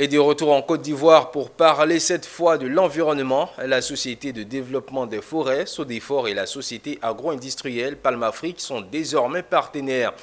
Et de retour en Côte d'Ivoire pour parler cette fois de l'environnement, la Société de développement des forêts, SODEFOR, et la Société agro-industrielle Palm Afrique sont désormais partenaires.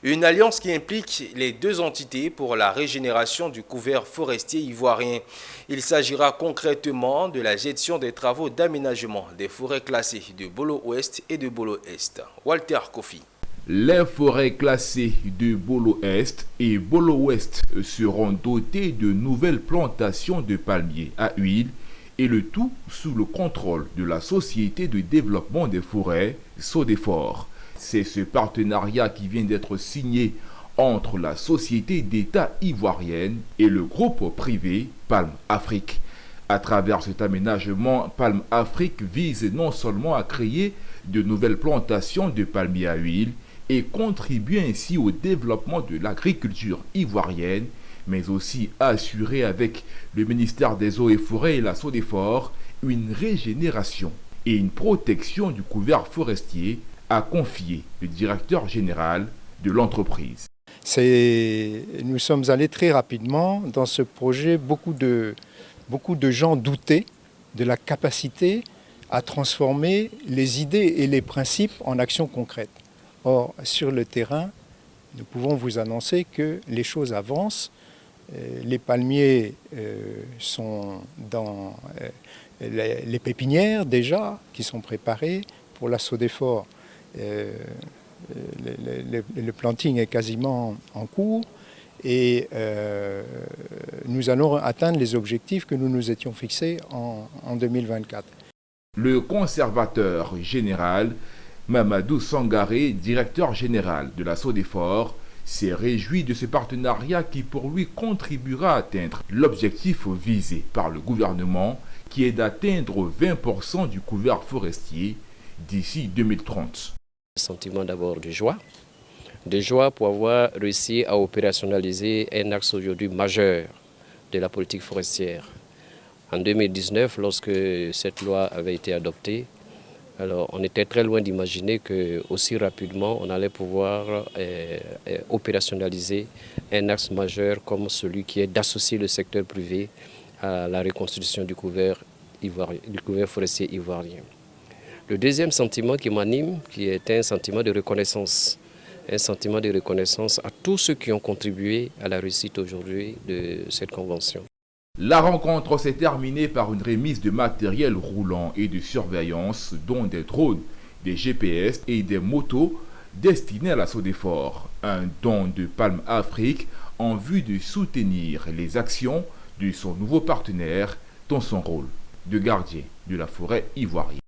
Une alliance qui implique les deux entités pour la régénération du couvert forestier ivoirien. Il s'agira concrètement de la gestion des travaux d'aménagement des forêts classées de Bolo Ouest et de Bolo Est. Walter Kofi. Les forêts classées de Bolo Est et Bolo Ouest seront dotées de nouvelles plantations de palmiers à huile et le tout sous le contrôle de la Société de développement des forêts, SODEFOR. C'est ce partenariat qui vient d'être signé entre la Société d'État ivoirienne et le groupe privé Palm Afrique. À travers cet aménagement, Palm Afrique vise non seulement à créer de nouvelles plantations de palmiers à huile, et contribuer ainsi au développement de l'agriculture ivoirienne, mais aussi assurer avec le ministère des Eaux et Forêts et la SODEFOR une régénération et une protection du couvert forestier, a confié le directeur général de l'entreprise. Nous sommes allés très rapidement dans ce projet. Beaucoup de gens doutaient de la capacité à transformer les idées et les principes en actions concrètes. Or, sur le terrain, nous pouvons vous annoncer que les choses avancent. Les palmiers sont dans les pépinières déjà, qui sont préparées. Pour la SODEFOR, le planting est quasiment en cours. Et nous allons atteindre les objectifs que nous nous étions fixés en 2024. Le conservateur général Mamadou Sangaré, directeur général de la SODEFOR, s'est réjoui de ce partenariat qui pour lui contribuera à atteindre l'objectif visé par le gouvernement qui est d'atteindre 20% du couvert forestier d'ici 2030. Sentiment d'abord de joie pour avoir réussi à opérationnaliser un axe aujourd'hui majeur de la politique forestière. En 2019, lorsque cette loi avait été adoptée, alors, on était très loin d'imaginer qu'aussi rapidement, on allait pouvoir opérationnaliser un axe majeur comme celui qui est d'associer le secteur privé à la reconstitution du couvert forestier ivoirien. Le deuxième sentiment qui m'anime, qui est un sentiment de reconnaissance à tous ceux qui ont contribué à la réussite aujourd'hui de cette convention. La rencontre s'est terminée par une remise de matériel roulant et de surveillance, dont des drones, des GPS et des motos destinés à la SODEFOR. Un don de Palm Afrique en vue de soutenir les actions de son nouveau partenaire dans son rôle de gardien de la forêt ivoirienne.